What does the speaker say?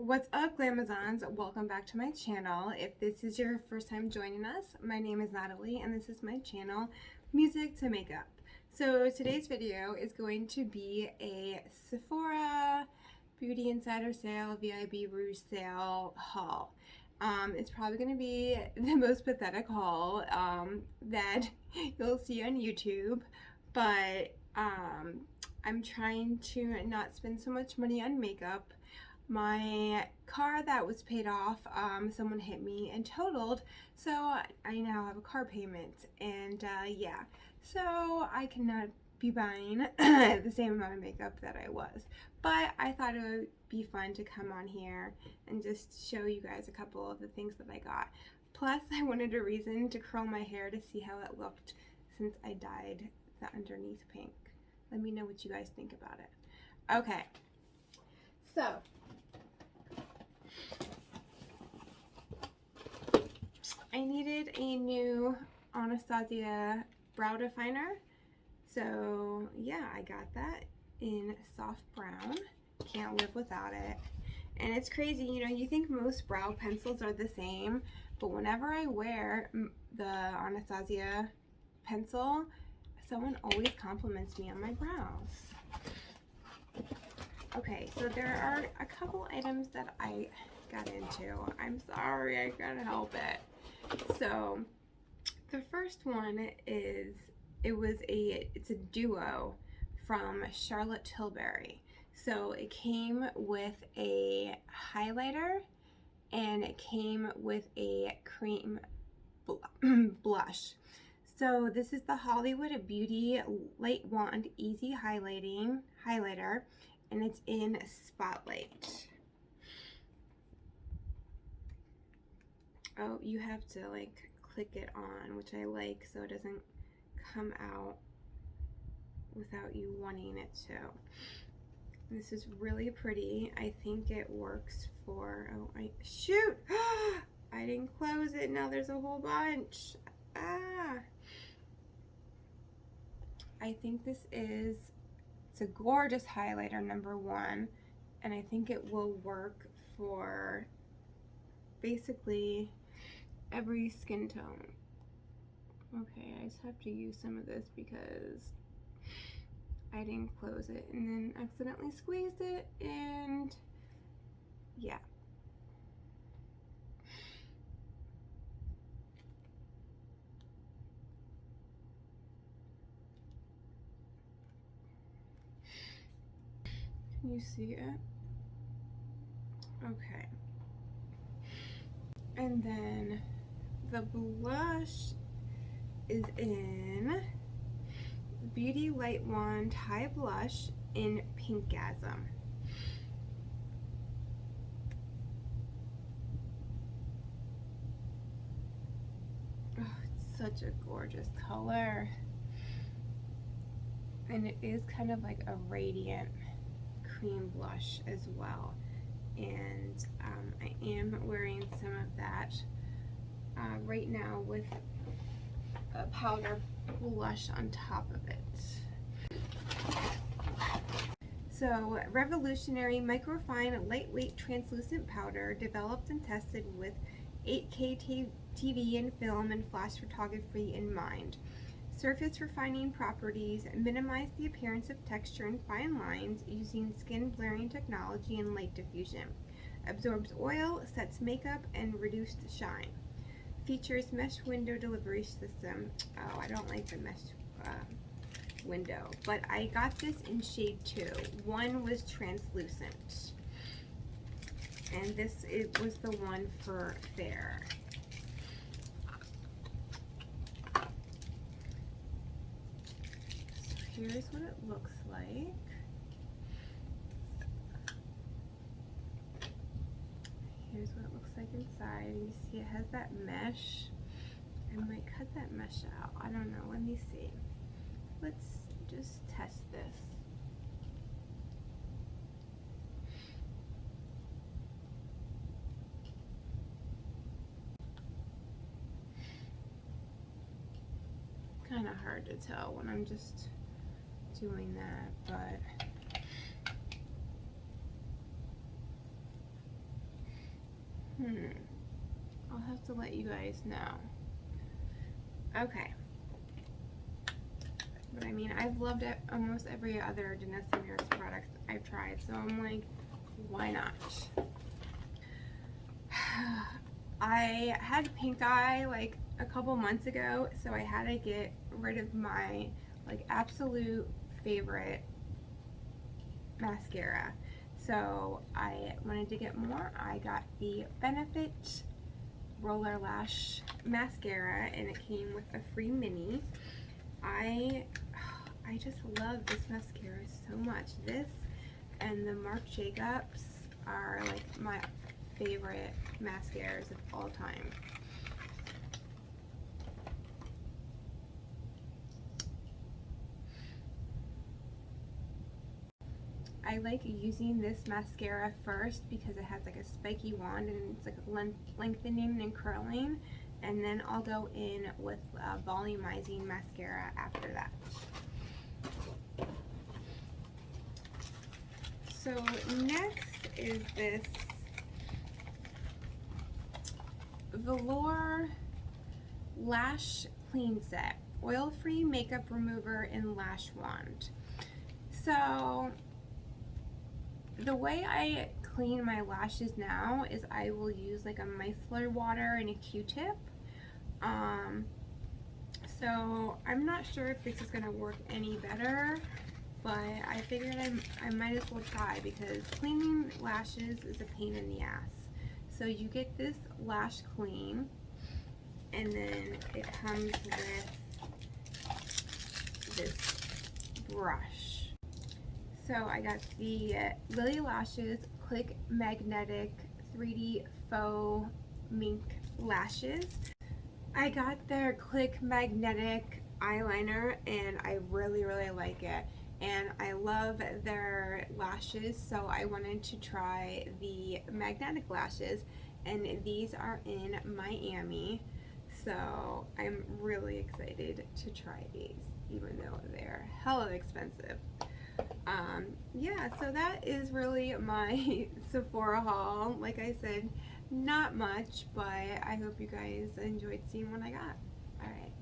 What's up, Glamazons? Welcome back to my channel. If this is your first time joining us, my name is Natalie and this is my channel, Music to Makeup. So today's video is going to be a Sephora Beauty Insider Sale, VIB Rouge sale haul. It's probably going to be the most pathetic haul that you'll see on YouTube, but I'm trying to not spend so much money on makeup. My car that was paid off, someone hit me and totaled, so I now have a car payment, and yeah, so I cannot be buying the same amount of makeup that I was, but I thought it would be fun to come on here and just show you guys a couple of the things that I got. Plus, I wanted a reason to curl my hair to see how it looked since I dyed the underneath pink. Let me know what you guys think about it. Okay, so I needed a new Anastasia brow definer, so yeah, I got that in soft brown. Can't live without it. And it's crazy, you know, you think most brow pencils are the same, but whenever I wear the Anastasia pencil, someone always compliments me on my brows. Okay, so there are a couple items that I got into. I'm sorry, I can't help it. So the first one is it's a duo from Charlotte Tilbury. So it came with a highlighter and it came with a cream blush. So this is the Hollywood Beauty Light Wand Easy Highlighter, and it's in Spotlight. Oh, you have to like click it on, which I like, so it doesn't come out without you wanting it to. This is really pretty. I think it works for, shoot! I didn't close it, now there's a whole bunch. I think it's a gorgeous highlighter, number one, and I think it will work for basically every skin tone. Okay, I just have to use some of this because I didn't close it and then accidentally squeezed it, and yeah. Can you see it? Okay. And then the blush is in Beauty Light Wand High Blush in Pinkgasm. Oh, it's such a gorgeous color. And it is kind of like a radiant cream blush as well. And I am wearing some of that right now with a powder blush on top of it. So, Revolutionary Microfine Lightweight Translucent Powder, developed and tested with 8K TV and film and flash photography in mind. Surface refining properties, minimize the appearance of texture and fine lines using skin blurring technology and light diffusion. Absorbs oil, sets makeup, and reduced shine. Features mesh window delivery system. Oh, I don't like the mesh window, but I got this in shade 2. One was translucent, and it was the one for fair. So here's what it looks like. Here's what it looks like inside. You see it has that mesh. I might cut that mesh out. I don't know. Let me see. Let's just test this. Kind of hard to tell when I'm just doing that, but I'll have to let you guys know. Okay. But I mean, I've loved it, almost every other Danessa Myricks product I've tried, so I'm like, why not? I had pink eye like a couple months ago, so I had to get rid of my like absolute favorite mascara. So I wanted to get more. I got the Benefit Roller Lash Mascara, and it came with a free mini. I just love this mascara so much. This and the Marc Jacobs are like my favorite mascaras of all time. I like using this mascara first because it has like a spiky wand and it's like lengthening and curling, and then I'll go in with volumizing mascara after that. So next is this Velour Lash Clean Set, oil-free makeup remover and lash wand. So the way I clean my lashes now is I will use like a micellar water and a Q-tip. So I'm not sure if this is gonna work any better, but I figured I might as well try, because cleaning lashes is a pain in the ass. So you get this lash clean, and then it comes with this brush. So I got the Lily Lashes Click Magnetic 3D Faux Mink Lashes. I got their Click Magnetic eyeliner, and I really like it. And I love their lashes, so I wanted to try the magnetic lashes, and these are in Miami, so I'm really excited to try these, even though they're hella expensive. Yeah, so that is really my Sephora haul. Like I said, not much, but I hope you guys enjoyed seeing what I got. Alright.